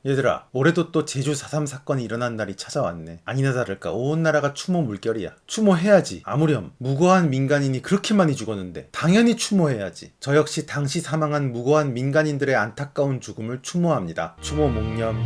얘들아, 올해도 또 제주 4.3 사건이 일어난 날이 찾아왔네. 아니나 다를까 온 나라가 추모 물결이야. 추모해야지. 아무렴 무고한 민간인이 그렇게 많이 죽었는데 당연히 추모해야지. 저 역시 당시 사망한 무고한 민간인들의 안타까운 죽음을 추모합니다. 추모 묵념.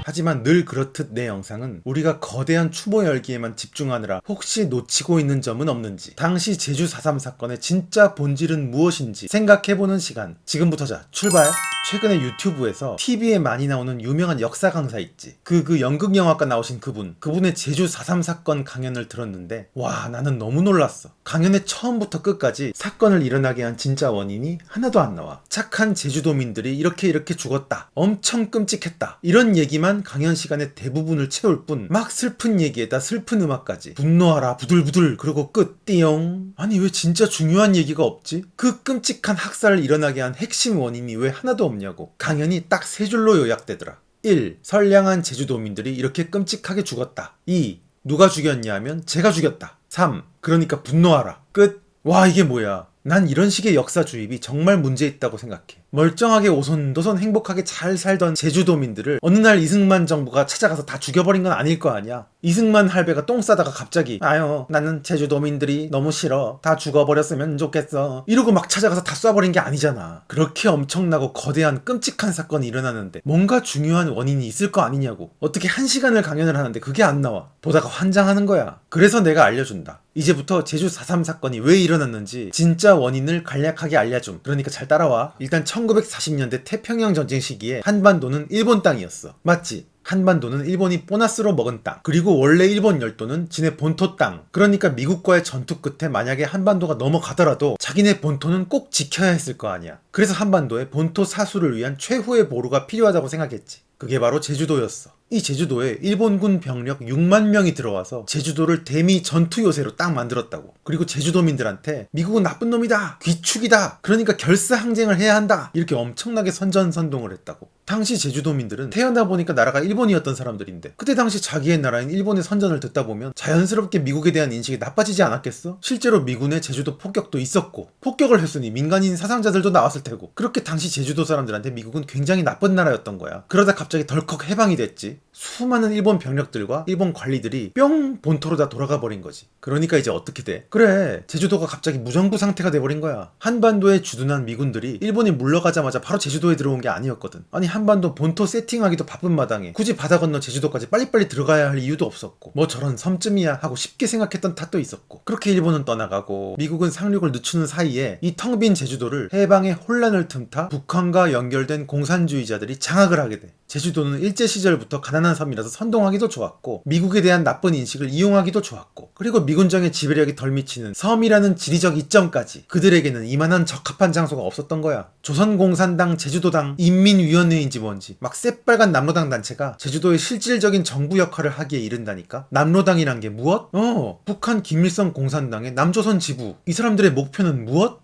하지만 늘 그렇듯 내 영상은 우리가 거대한 추모 열기에만 집중하느라 혹시 놓치고 있는 점은 없는지, 당시 제주 4.3 사건의 진짜 본질은 무엇인지 생각해보는 시간. 지금부터자 출발! 최근에 유튜브에서 TV에 많이 나오는 유명한 역사 강사 있지. 그 연극영화과 나오신 그분의 제주 4.3 사건 강연을 들었는데 와, 나는 너무 놀랐어. 강연의 처음부터 끝까지 사건을 일어나게 한 진짜 원인이 하나도 안 나와. 착한 제주도민들이 이렇게 죽었다, 엄청 끔찍했다, 이런 얘기만 강연 시간의 대부분을 채울 뿐 막 슬픈 얘기에다 슬픈 음악까지. 분노하라 부들부들 그러고 끝. 띠용. 아니 왜 진짜 중요한 얘기가 없지? 그 끔찍한 학살을 일어나게 한 핵심 원인이 왜 하나도 없냐고. 강연이 딱 세 줄로 요약되더라. 1. 선량한 제주도민들이 이렇게 끔찍하게 죽었다. 2. 누가 죽였냐 하면 제가 죽였다. 3. 그러니까 분노하라. 끝. 와, 이게 뭐야. 난 이런 식의 역사 주입이 정말 문제 있다고 생각해. 멀쩡하게 오손도손 행복하게 잘 살던 제주도민들을 어느 날 이승만 정부가 찾아가서 다 죽여버린 건 아닐 거 아니야. 이승만 할배가 똥 싸다가 갑자기 아유 나는 제주도민들이 너무 싫어, 다 죽어버렸으면 좋겠어, 이러고 막 찾아가서 다 쏴버린 게 아니잖아. 그렇게 엄청나고 거대한 끔찍한 사건이 일어나는데 뭔가 중요한 원인이 있을 거 아니냐고. 어떻게 1시간을 강연을 하는데 그게 안 나와. 보다가 환장하는 거야. 그래서 내가 알려준다. 이제부터 제주 4.3 사건이 왜 일어났는지 진짜 원인을 간략하게 알려줌. 그러니까 잘 따라와. 일단 1940년대 태평양 전쟁 시기에 한반도는 일본 땅이었어. 맞지? 한반도는 일본이 보너스로 먹은 땅, 그리고 원래 일본 열도는 지네 본토 땅. 그러니까 미국과의 전투 끝에 만약에 한반도가 넘어가더라도 자기네 본토는 꼭 지켜야 했을 거 아니야. 그래서 한반도에 본토 사수를 위한 최후의 보루가 필요하다고 생각했지. 그게 바로 제주도였어. 이 제주도에 일본군 병력 6만 명이 들어와서 제주도를 대미 전투 요새로 딱 만들었다고. 그리고 제주도민들한테 미국은 나쁜 놈이다, 귀축이다, 그러니까 결사항쟁을 해야 한다, 이렇게 엄청나게 선전선동을 했다고. 당시 제주도민들은 태어나 보니까 나라가 일본이었던 사람들인데 그때 당시 자기의 나라인 일본의 선전을 듣다 보면 자연스럽게 미국에 대한 인식이 나빠지지 않았겠어? 실제로 미군의 제주도 폭격도 있었고, 폭격을 했으니 민간인 사상자들도 나왔을 테고, 그렇게 당시 제주도 사람들한테 미국은 굉장히 나쁜 나라였던 거야. 그러다 갑자기 덜컥 해방이 됐지. 수많은 일본 병력들과 일본 관리들이 뿅 본토로 다 돌아가 버린 거지. 그러니까 이제 어떻게 돼? 그래, 제주도가 갑자기 무정부 상태가 돼버린 거야. 한반도에 주둔한 미군들이 일본이 물러가자마자 바로 제주도에 들어온 게 아니었거든. 아니 한반도 본토 세팅하기도 바쁜 마당에 굳이 바다 건너 제주도까지 빨리빨리 들어가야 할 이유도 없었고, 뭐 저런 섬쯤이야 하고 쉽게 생각했던 탓도 있었고. 그렇게 일본은 떠나가고 미국은 상륙을 늦추는 사이에 이 텅 빈 제주도를 해방의 혼란을 틈타 북한과 연결된 공산주의자들이 장악을 하게 돼. 제주도는 일제시절부터 가난한 섬이라서 선동하기도 좋았고, 미국에 대한 나쁜 인식을 이용하기도 좋았고, 그리고 미군정의 지배력이 덜 미치는 섬이라는 지리적 이점까지 그들에게는 이만한 적합한 장소가 없었던 거야. 조선공산당, 제주도당, 인민위원회인지 뭔지 막 새빨간 남로당 단체가 제주도의 실질적인 정부 역할을 하기에 이른다니까. 남로당이란 게 무엇? 북한 김일성 공산당의 남조선 지부. 이 사람들의 목표는 무엇?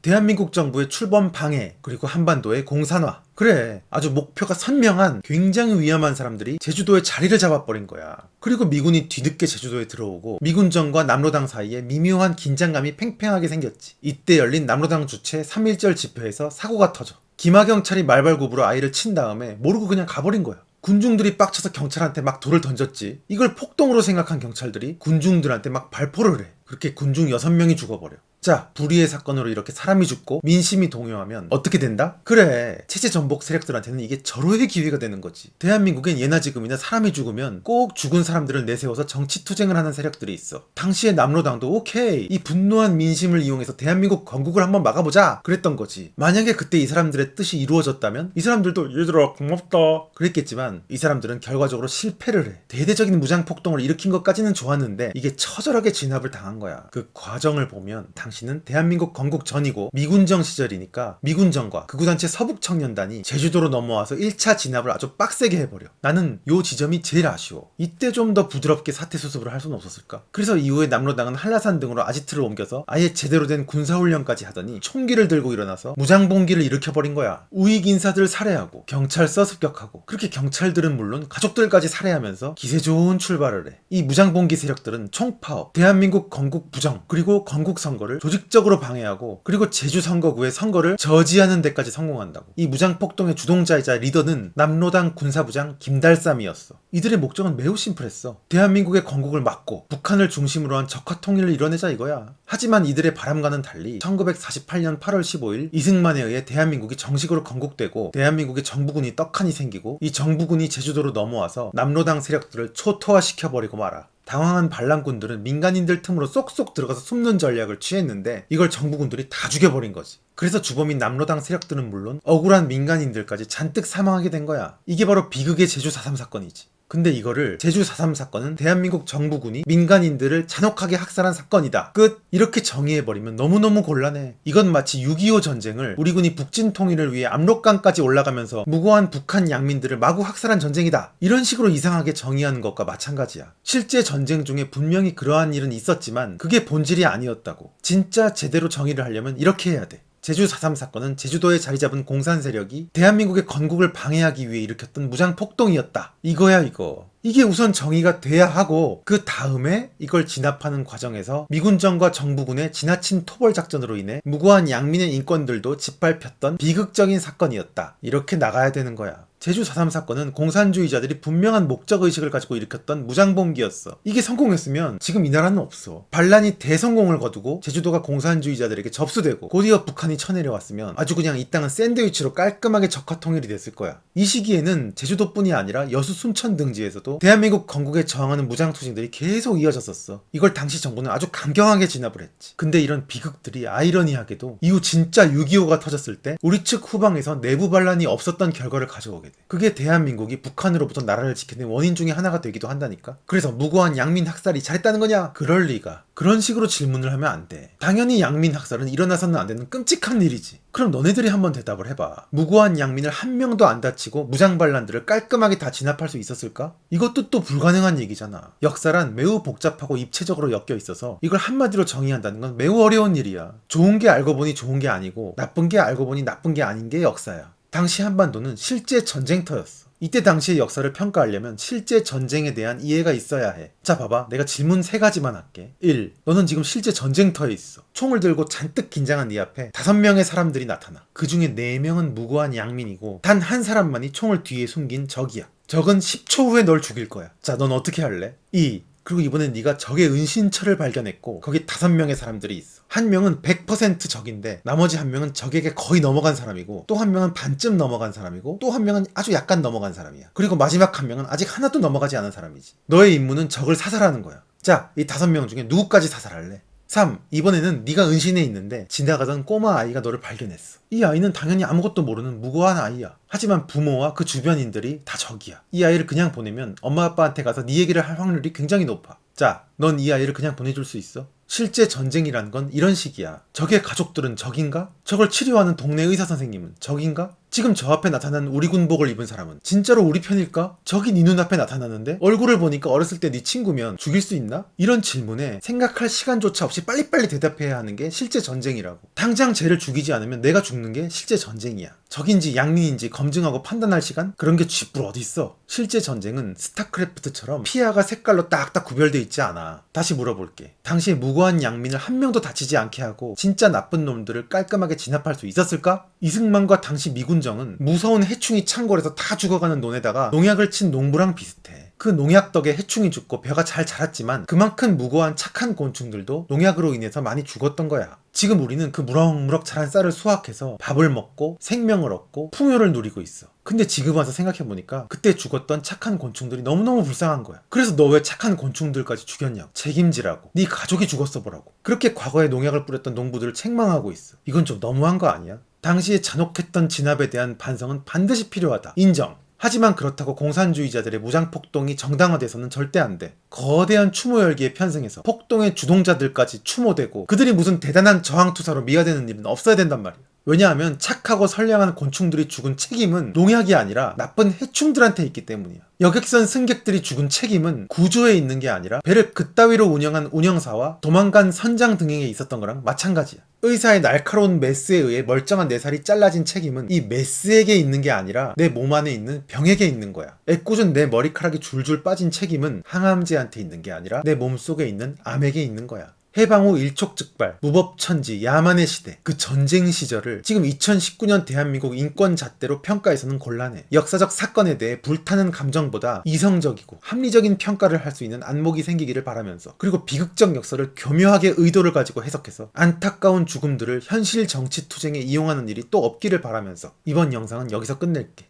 대한민국 정부의 출범 방해, 그리고 한반도의 공산화. 그래, 아주 목표가 선명한 굉장히 위험한 사람들이 제주도에 자리를 잡아버린 거야. 그리고 미군이 뒤늦게 제주도에 들어오고 미군정과 남로당 사이에 미묘한 긴장감이 팽팽하게 생겼지. 이때 열린 남로당 주최 3.1절 집회에서 사고가 터져. 기마경찰이 말발굽으로 아이를 친 다음에 모르고 그냥 가버린 거야. 군중들이 빡쳐서 경찰한테 막 돌을 던졌지. 이걸 폭동으로 생각한 경찰들이 군중들한테 막 발포를 해. 그렇게 군중 6명이 죽어버려. 자, 불의의 사건으로 이렇게 사람이 죽고 민심이 동요하면 어떻게 된다? 그래, 체제 전복 세력들한테는 이게 절호의 기회가 되는 거지. 대한민국엔 예나 지금이나 사람이 죽으면 꼭 죽은 사람들을 내세워서 정치투쟁을 하는 세력들이 있어. 당시에 남로당도 오케이, 이 분노한 민심을 이용해서 대한민국 건국을 한번 막아보자 그랬던 거지. 만약에 그때 이 사람들의 뜻이 이루어졌다면 이 사람들도 얘들아 고맙다 그랬겠지만, 이 사람들은 결과적으로 실패를 해. 대대적인 무장폭동을 일으킨 것까지는 좋았는데 이게 처절하게 진압을 당한 거야. 그 과정을 보면 당시는 대한민국 건국 전이고 미군정 시절이니까 미군정과 극우단체 서북청년단이 제주도로 넘어와서 1차 진압을 아주 빡세게 해버려. 나는 요 지점이 제일 아쉬워. 이때 좀 더 부드럽게 사태 수습을 할 수는 없었을까? 그래서 이후에 남로당은 한라산 등으로 아지트를 옮겨서 아예 제대로 된 군사훈련까지 하더니 총기를 들고 일어나서 무장봉기를 일으켜버린 거야. 우익 인사들 살해하고 경찰서 습격하고, 그렇게 경찰들은 물론 가족들까지 살해하면서 기세 좋은 출발을 해. 이 무장봉기 세력들은 총파업, 대한민국 건국 부정, 그리고 건국 선거를 조직적으로 방해하고 그리고 제주 선거구의 선거를 저지하는 데까지 성공한다고. 이 무장폭동의 주동자이자 리더는 남로당 군사부장 김달삼이었어. 이들의 목적은 매우 심플했어. 대한민국의 건국을 막고 북한을 중심으로 한 적화 통일을 이뤄내자 이거야. 하지만 이들의 바람과는 달리 1948년 8월 15일 이승만에 의해 대한민국이 정식으로 건국되고 대한민국의 정부군이 떡하니 생기고 이 정부군이 제주도로 넘어와서 남로당 세력들을 초토화시켜버리고 말아. 당황한 반란군들은 민간인들 틈으로 쏙쏙 들어가서 숨는 전략을 취했는데 이걸 정부군들이 다 죽여버린 거지. 그래서 주범인 남로당 세력들은 물론 억울한 민간인들까지 잔뜩 사망하게 된 거야. 이게 바로 비극의 제주 4.3 사건이지. 근데 이거를 제주 4.3 사건은 대한민국 정부군이 민간인들을 잔혹하게 학살한 사건이다. 끝! 이렇게 정의해버리면 너무너무 곤란해. 이건 마치 6.25 전쟁을 우리 군이 북진 통일을 위해 압록강까지 올라가면서 무고한 북한 양민들을 마구 학살한 전쟁이다. 이런 식으로 이상하게 정의하는 것과 마찬가지야. 실제 전쟁 중에 분명히 그러한 일은 있었지만 그게 본질이 아니었다고. 진짜 제대로 정의를 하려면 이렇게 해야 돼. 제주 4.3 사건은 제주도에 자리잡은 공산 세력이 대한민국의 건국을 방해하기 위해 일으켰던 무장폭동이었다. 이거야 이거. 이게 우선 정의가 돼야 하고 그 다음에 이걸 진압하는 과정에서 미군정과 정부군의 지나친 토벌 작전으로 인해 무고한 양민의 인권들도 짓밟혔던 비극적인 사건이었다. 이렇게 나가야 되는 거야. 제주 4.3 사건은 공산주의자들이 분명한 목적의식을 가지고 일으켰던 무장봉기였어. 이게 성공했으면 지금 이 나라는 없어. 반란이 대성공을 거두고 제주도가 공산주의자들에게 접수되고 곧이어 북한이 쳐내려왔으면 아주 그냥 이 땅은 샌드위치로 깔끔하게 적화 통일이 됐을 거야. 이 시기에는 제주도뿐이 아니라 여수 순천 등지에서도 대한민국 건국에 저항하는 무장투쟁들이 계속 이어졌었어. 이걸 당시 정부는 아주 강경하게 진압을 했지. 근데 이런 비극들이 아이러니하게도 이후 진짜 6.25가 터졌을 때 우리 측 후방에서 내부 반란이 없었던 결과를 가져오게 돼. 그게 대한민국이 북한으로부터 나라를 지키는 원인 중에 하나가 되기도 한다니까. 그래서 무고한 양민 학살이 잘했다는 거냐? 그럴 리가. 그런 식으로 질문을 하면 안 돼. 당연히 양민 학살은 일어나서는 안 되는 끔찍한 일이지. 그럼 너네들이 한번 대답을 해봐. 무고한 양민을 한 명도 안 다치고 무장반란들을 깔끔하게 다 진압할 수 있었을까? 이것도 또 불가능한 얘기잖아. 역사란 매우 복잡하고 입체적으로 엮여 있어서 이걸 한마디로 정의한다는 건 매우 어려운 일이야. 좋은 게 알고 보니 좋은 게 아니고 나쁜 게 알고 보니 나쁜 게 아닌 게 역사야. 당시 한반도는 실제 전쟁터였어. 이때 당시의 역사를 평가하려면 실제 전쟁에 대한 이해가 있어야 해. 자 봐봐, 내가 질문 3가지만 할게. 1. 너는 지금 실제 전쟁터에 있어. 총을 들고 잔뜩 긴장한 네 앞에 5명의 사람들이 나타나. 그 중에 4명은 무고한 양민이고 단 한 사람만이 총을 뒤에 숨긴 적이야. 적은 10초 후에 널 죽일 거야. 자, 넌 어떻게 할래? 2. 그리고 이번엔 네가 적의 은신처를 발견했고 거기 5명의 사람들이 있어. 한 명은 100% 적인데 나머지 한 명은 적에게 거의 넘어간 사람이고 또 한 명은 반쯤 넘어간 사람이고 또 한 명은 아주 약간 넘어간 사람이야. 그리고 마지막 한 명은 아직 하나도 넘어가지 않은 사람이지. 너의 임무는 적을 사살하는 거야. 자, 이 5명 중에 누구까지 사살할래? 3. 이번에는 네가 은신해 있는데 지나가던 꼬마 아이가 너를 발견했어. 이 아이는 당연히 아무것도 모르는 무고한 아이야. 하지만 부모와 그 주변인들이 다 적이야. 이 아이를 그냥 보내면 엄마 아빠한테 가서 네 얘기를 할 확률이 굉장히 높아. 자, 넌 이 아이를 그냥 보내줄 수 있어? 실제 전쟁이란 건 이런 식이야. 적의 가족들은 적인가? 적을 치료하는 동네 의사 선생님은 적인가? 지금 저 앞에 나타난 우리 군복을 입은 사람은 진짜로 우리 편일까? 적이 네 눈앞에 나타나는데 얼굴을 보니까 어렸을 때 네 친구면 죽일 수 있나? 이런 질문에 생각할 시간조차 없이 빨리빨리 대답해야 하는 게 실제 전쟁이라고. 당장 쟤를 죽이지 않으면 내가 죽는 게 실제 전쟁이야. 적인지 양민인지 검증하고 판단할 시간? 그런 게 쥐뿔 어디 있어? 실제 전쟁은 스타크래프트처럼 피아가 색깔로 딱딱 구별돼 있지 않아. 다시 물어볼게. 당시에 무고한 양민을 한 명도 다치지 않게 하고 진짜 나쁜 놈들을 깔끔하게 진압할 수 있었을까? 이승만과 당시 미군정은 무서운 해충이 창궐해서 다 죽어가는 논에다가 농약을 친 농부랑 비슷해. 그 농약 덕에 해충이 죽고 벼가 잘 자랐지만 그만큼 무고한 착한 곤충들도 농약으로 인해서 많이 죽었던 거야. 지금 우리는 그 무럭무럭 자란 쌀을 수확해서 밥을 먹고 생명을 얻고 풍요를 누리고 있어. 근데 지금 와서 생각해보니까 그때 죽었던 착한 곤충들이 너무너무 불쌍한 거야. 그래서 너 왜 착한 곤충들까지 죽였냐고. 책임지라고. 네 가족이 죽었어 보라고. 그렇게 과거에 농약을 뿌렸던 농부들을 책망하고 있어. 이건 좀 너무한 거 아니야? 당시에 잔혹했던 진압에 대한 반성은 반드시 필요하다. 인정. 하지만 그렇다고 공산주의자들의 무장폭동이 정당화돼서는 절대 안 돼. 거대한 추모 열기에 편승해서 폭동의 주동자들까지 추모되고 그들이 무슨 대단한 저항투사로 미화되는 일은 없어야 된단 말이야. 왜냐하면 착하고 선량한 곤충들이 죽은 책임은 농약이 아니라 나쁜 해충들한테 있기 때문이야. 여객선 승객들이 죽은 책임은 구조에 있는 게 아니라 배를 그따위로 운영한 운영사와 도망간 선장 등에게 있었던 거랑 마찬가지야. 의사의 날카로운 메스에 의해 멀쩡한 내 살이 잘라진 책임은 이 메스에게 있는 게 아니라 내 몸 안에 있는 병에게 있는 거야. 애꿎은 내 머리카락이 줄줄 빠진 책임은 항암제한테 있는 게 아니라 내 몸 속에 있는 암에게 있는 거야. 해방 후 일촉즉발, 무법천지, 야만의 시대, 그 전쟁 시절을 지금 2019년 대한민국 인권 잣대로 평가해서는 곤란해. 역사적 사건에 대해 불타는 감정보다 이성적이고 합리적인 평가를 할 수 있는 안목이 생기기를 바라면서, 그리고 비극적 역사를 교묘하게 의도를 가지고 해석해서 안타까운 죽음들을 현실 정치 투쟁에 이용하는 일이 또 없기를 바라면서 이번 영상은 여기서 끝낼게.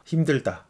힘들다.